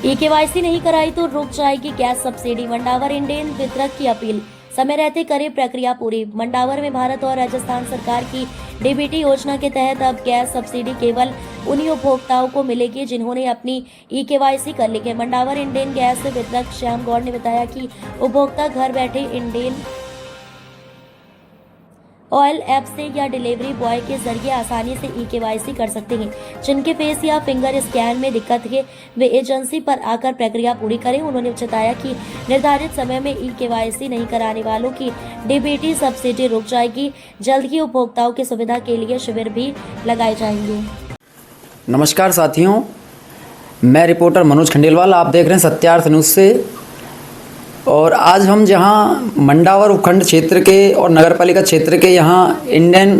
KYC नहीं कराई तो रुक जाएगी गैस सब्सिडी। मंडावर इंडेन वितरक की अपील, समय रहते करे प्रक्रिया पूरी। मंडावर में भारत और राजस्थान सरकार की डीबीटी योजना के तहत अब गैस सब्सिडी केवल उन्हीं उपभोक्ताओं को मिलेगी जिन्होंने अपनी केवाईसी कर ली है। मंडावर इंडेन गैस वितरक श्याम गौड़ ने बताया कि उपभोक्ता घर बैठे इंडेन ऑयल ऐप से या डिलीवरी बॉय के जरिए आसानी से केवाईसी कर सकते हैं। जिनके फेस या फिंगर स्कैन में दिक्कत है वे एजेंसी पर आकर प्रक्रिया पूरी करें। उन्होंने बताया कि निर्धारित समय में केवाईसी नहीं कराने वालों की डीबीटी सब्सिडी रुक जाएगी। जल्द ही उपभोक्ताओं की सुविधा के लिए शिविर भी लगाए जाएंगे। नमस्कार साथियों, मैं रिपोर्टर मनोज खंडेलवाल, आप देख रहे हैं सत्यार्थ न्यूज़ से। और आज हम जहां मंडावर उपखंड क्षेत्र के और नगरपालिका क्षेत्र के यहाँ इंडियन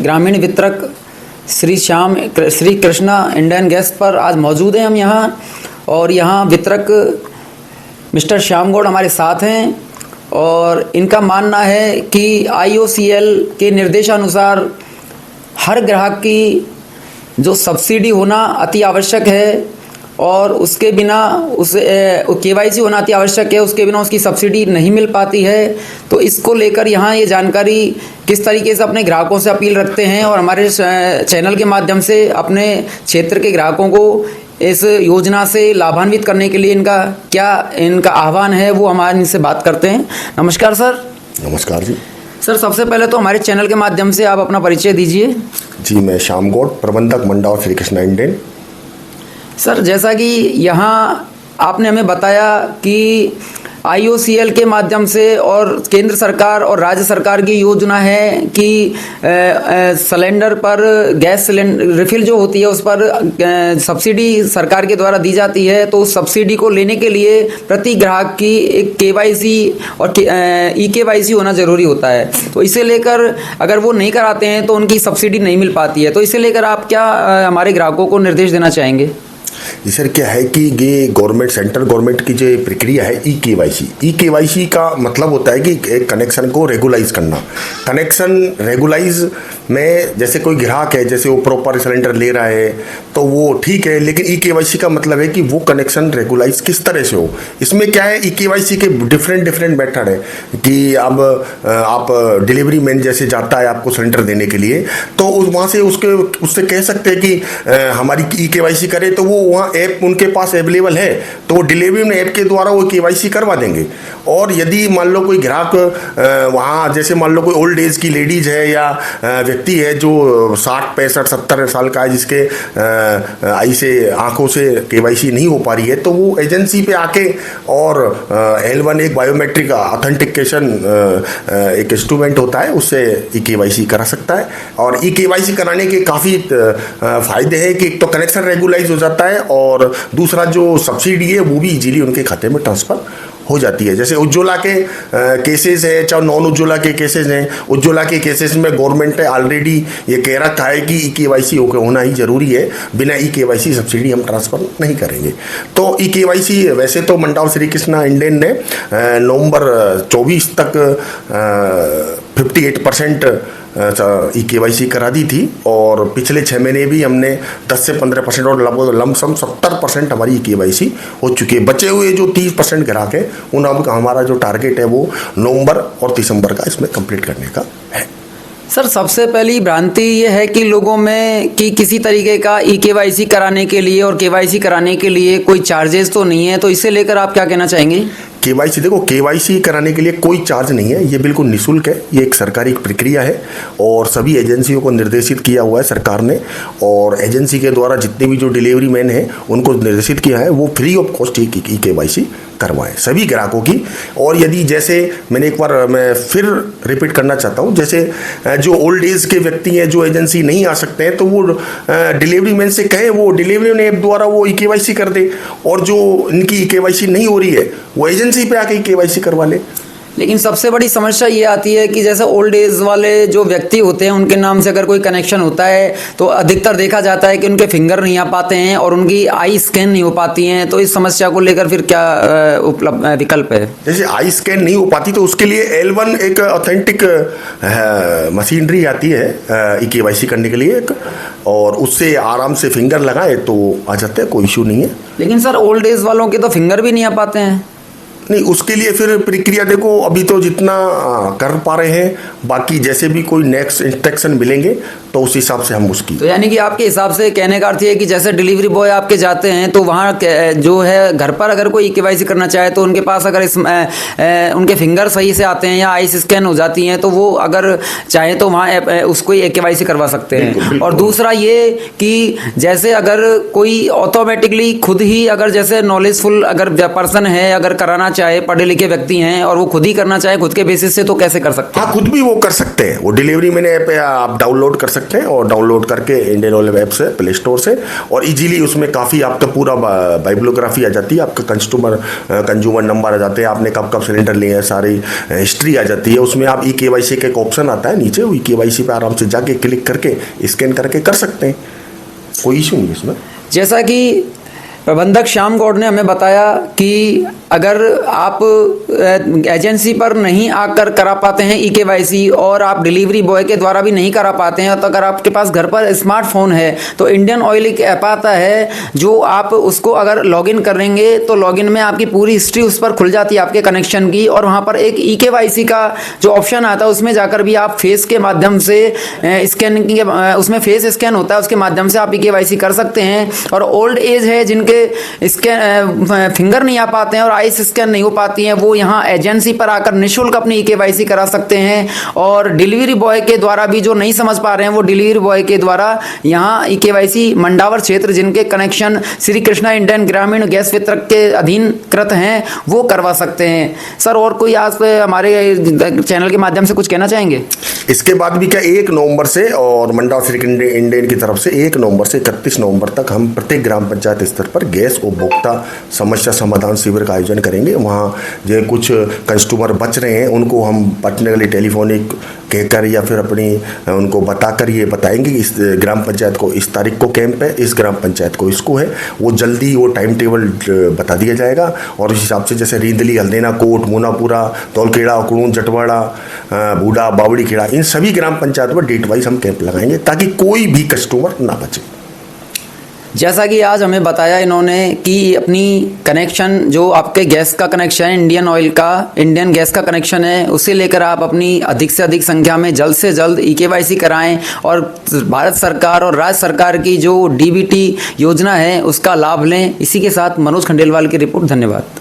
ग्रामीण वितरक श्री कृष्णा इंडियन गैस पर आज मौजूद हैं हम यहाँ। और यहाँ वितरक मिस्टर श्याम गौड़ हमारे साथ हैं और इनका मानना है कि IOCL के निर्देशानुसार हर ग्राहक की जो सब्सिडी होना अति आवश्यक है और उसके बिना केवाईसी होना अति आवश्यक है, उसके बिना उसकी सब्सिडी नहीं मिल पाती है। तो इसको लेकर यहाँ ये जानकारी किस तरीके से अपने ग्राहकों से अपील रखते हैं और हमारे चैनल के माध्यम से अपने क्षेत्र के ग्राहकों को इस योजना से लाभान्वित करने के लिए इनका आह्वान है, वो हमारे इनसे बात करते हैं। नमस्कार सर। नमस्कार जी। सर, सबसे पहले तो हमारे चैनल के माध्यम से आप अपना परिचय दीजिए। जी, मैं श्याम गौड़, प्रबंधक मंडावर श्री कृष्णा इंडेन। सर, जैसा कि यहाँ आपने हमें बताया कि IOCL के माध्यम से और केंद्र सरकार और राज्य सरकार की योजना है कि सिलेंडर पर गैस सिलेंडर रिफिल जो होती है उस पर सब्सिडी सरकार के द्वारा दी जाती है। तो उस सब्सिडी को लेने के लिए प्रति ग्राहक की एक केवाईसी और केवाईसी होना ज़रूरी होता है। तो इसे लेकर अगर वो नहीं कराते हैं तो उनकी सब्सिडी नहीं मिल पाती है। तो इसे लेकर आप क्या हमारे ग्राहकों को निर्देश देना चाहेंगे? जी सर, क्या है कि ये गवर्नमेंट सेंट्रल गवर्नमेंट की जो प्रक्रिया है ई केवाईसी का मतलब होता है कि एक कनेक्शन को रेगुलाइज करना। कनेक्शन रेगुलाइज में जैसे कोई ग्राहक है, जैसे वो प्रॉपर सिलेंडर ले रहा है तो वो ठीक है, लेकिन ई केवाईसी का मतलब है कि वो कनेक्शन रेगुलाइज किस तरह से हो। इसमें क्या है, ई केवाईसी के डिफरेंट मेथड है कि अब आप डिलीवरी मैन जैसे जाता है आपको सिलेंडर देने के लिए, तो वहाँ से उससे कह सकते हैं कि हमारी ई केवाईसी करे, तो वो वहाँ ऐप उनके पास अवेलेबल है तो वो डिलीवरी में ऐप के द्वारा वो केवाईसी करवा देंगे। और यदि मान लो कोई ग्राहक वहाँ, जैसे मान लो कोई ओल्ड एज की लेडीज़ है या व्यक्ति है जो 60, 65, 70 साल का है, जिसके आई से आंखों से केवाईसी नहीं हो पा रही है, तो वो एजेंसी पे आके और L1 एक बायोमेट्रिक ऑथेंटिकेशन एक इंस्ट्रूमेंट होता है, उससे ई केवाईसी करा सकता है। और ई केवाईसी कराने के काफ़ी फ़ायदे हैं कि एक तो कनेक्शन रेगुलाइज हो जाता है और दूसरा जो सब्सिडी है वो भी इजीली उनके खाते में ट्रांसफ़र हो जाती है। जैसे उज्ज्वला के केसेस है, चाहे नॉन उज्ज्वला के केसेस हैं, उज्ज्वला के केसेस में गवर्नमेंट ने ऑलरेडी ये कह रखा है कि ई केवाईसी होना ही ज़रूरी है, बिना ई केवाईसी सब्सिडी हम ट्रांसफ़र नहीं करेंगे। तो ई केवाईसी वैसे तो मंडावर श्री कृष्णा इंडेन ने नवंबर 24 तक 58% ई केवाईसी करा दी थी और पिछले 6 महीने भी हमने 10 से 15% और लगभग लमसम 70% हमारी ई केवाईसी हो चुकी है। बचे हुए जो 30% ग्राहक है उन हमारा जो टारगेट है वो नवंबर और दिसंबर का इसमें कंप्लीट करने का है। सर, सबसे पहली भ्रांति ये है कि लोगों में कि किसी तरीके का ई केवाईसी कराने के लिए और केवाईसी कराने के लिए कोई चार्जेस तो नहीं है, तो इसे लेकर आप क्या कहना चाहेंगे? केवाईसी, देखो, केवाईसी कराने के लिए कोई चार्ज नहीं है, ये बिल्कुल निःशुल्क है। ये एक सरकारी प्रक्रिया है और सभी एजेंसियों को निर्देशित किया हुआ है सरकार ने, और एजेंसी के द्वारा जितने भी जो डिलीवरी मैन हैं उनको निर्देशित किया है वो free of cost e KYC करवाएं सभी ग्राहकों की। और यदि जैसे मैं फिर रिपीट करना चाहता हूँ, जैसे जो ओल्ड एज के व्यक्ति हैं जो एजेंसी नहीं आ सकते हैं तो वो डिलीवरी मैन से कहें वो डिलीवरी मैन ऐप द्वारा वो ई केवाईसी कर दे, और जो इनकी ई केवाईसी नहीं हो रही है वो एजेंसी पे आके ई केवाईसी करवा ले। लेकिन सबसे बड़ी समस्या ये आती है कि जैसे ओल्ड एज वाले जो व्यक्ति होते हैं उनके नाम से अगर कोई कनेक्शन होता है तो अधिकतर देखा जाता है कि उनके फिंगर नहीं आ पाते हैं और उनकी आई स्कैन नहीं हो पाती हैं। तो इस समस्या को लेकर फिर क्या उपलब्ध विकल्प है? जैसे आई स्कैन नहीं हो पाती तो उसके लिए L1 एक ऑथेंटिक मशीनरी आती है EKYC करने के लिए एक, और उससे आराम से फिंगर लगाए तो आ जाते हैं, कोई इशू नहीं है। लेकिन सर ओल्ड एज वालों के तो फिंगर भी नहीं आ पाते हैं। नहीं, उसके लिए फिर प्रक्रिया देखो, अभी तो जितना कर पा रहे हैं, बाकी जैसे भी कोई नेक्स्ट इंस्ट्रक्शन मिलेंगे तो उस हिसाब से हम उसकी। तो यानी कि आपके हिसाब से कहने का अर्थ है कि जैसे डिलीवरी बॉय आपके जाते हैं तो वहाँ जो है घर पर अगर कोई EKYC करना चाहे तो उनके पास अगर उनके फिंगर सही से आते हैं या आईज स्कैन हो जाती हैं तो वो अगर चाहे तो वहाँ उसको EKYC करवा सकते हैं। बिल्कुल, बिल्कुल। और दूसरा ये कि जैसे अगर कोई ऑटोमेटिकली खुद ही अगर जैसे नॉलेजफुल अगर पर्सन है, अगर कराना चाहे, पढ़े लिखे व्यक्ति हैं और वो खुद ही करना चाहे खुद के बेसिस से, तो कैसे कर सकते हैं? हाँ, खुद भी वो कर सकते हैं। वो डिलीवरी मैंने ऐप आप डाउनलोड कर सकते हैं और डाउनलोड करके इंडियन ऑयल ऐप से, प्ले स्टोर से, और इजीली उसमें काफ़ी आपका पूरा बाइब्लोग्राफी आ जाती है, आपका कंज्यूमर नंबर आ जाते हैं, आपने कब कब सिलेंडर लिए हैं, सारी हिस्ट्री आ जाती है। उसमें आप EKYC का एक ऑप्शन आता है नीचे, वो EKYC पे आराम से जाके क्लिक करके स्कैन करके कर सकते हैं, कोई इशू नहीं है इसमें। जैसा कि प्रबंधक श्याम गौड़ ने हमें बताया कि अगर आप एजेंसी पर नहीं आकर करा पाते हैं EKYC और आप डिलीवरी बॉय के द्वारा भी नहीं करा पाते हैं, तो अगर आपके पास घर पर स्मार्टफोन है तो इंडियन ऑयल एक ऐप आता है जो आप उसको अगर लॉगिन करेंगे तो लॉगिन में आपकी पूरी हिस्ट्री उस पर खुल जाती है आपके कनेक्शन की, और वहाँ पर एक EKYC का जो ऑप्शन आता है उसमें जाकर भी आप फेस के माध्यम से स्कैनिंग के उसमें फेस स्कैन होता है, उसके माध्यम से आप EKYC कर सकते हैं। और ओल्ड एज है जिनके स्कैन फिंगर नहीं आ पाते हैं और आईज स्कैन नहीं हो पाती हैं, वो यहाँ एजेंसी पर आकर निःशुल्क अपनी EKYC करा सकते हैं। और डिलीवरी बॉय के द्वारा भी जो नहीं समझ पा रहे हैं वो डिलीवरी बॉय के द्वारा यहाँ EKYC मंडावर क्षेत्र जिनके कनेक्शन श्री कृष्णा इंडियन ग्रामीण गैस वितरक के अधीन कृत हैं वो करवा सकते हैं। सर और कोई आज हमारे चैनल के माध्यम से कुछ कहना चाहेंगे? इसके बाद भी क्या 1 नवंबर से और मंडावर श्री इंडियन की तरफ से 1 नवंबर से 31 नवंबर तक हम प्रत्येक ग्राम पंचायत स्तर पर गैस उपभोक्ता समस्या समाधान शिविर का आयोजन करेंगे। वहाँ जो कुछ कस्टमर बच रहे हैं उनको हम पर्सनली टेलीफोनिक कहकर या फिर अपनी उनको बताकर ये बताएंगे कि इस ग्राम पंचायत को इस तारीख को कैंप है, इस ग्राम पंचायत को इसको है, वो जल्दी वो टाइम टेबल बता दिया जाएगा। और उस हिसाब से जैसे रींदली, हल्देना, कोट, मुनापुरा, तौलखेड़ा, उकड़ून, जटवाड़ा, बूढ़ा, बावड़ी खेड़ा, इन सभी ग्राम पंचायत पर डेट वाइज हम कैंप लगाएंगे ताकि कोई भी कस्टमर ना बचे। जैसा कि आज हमें बताया इन्होंने कि अपनी कनेक्शन जो आपके गैस का कनेक्शन है, इंडियन ऑयल का, इंडियन गैस का कनेक्शन है, उसे लेकर आप अपनी अधिक से अधिक संख्या में जल्द से जल्द EKYC कराएं और भारत सरकार और राज्य सरकार की जो DBT योजना है उसका लाभ लें। इसी के साथ मनोज खंडेलवाल की रिपोर्ट। धन्यवाद।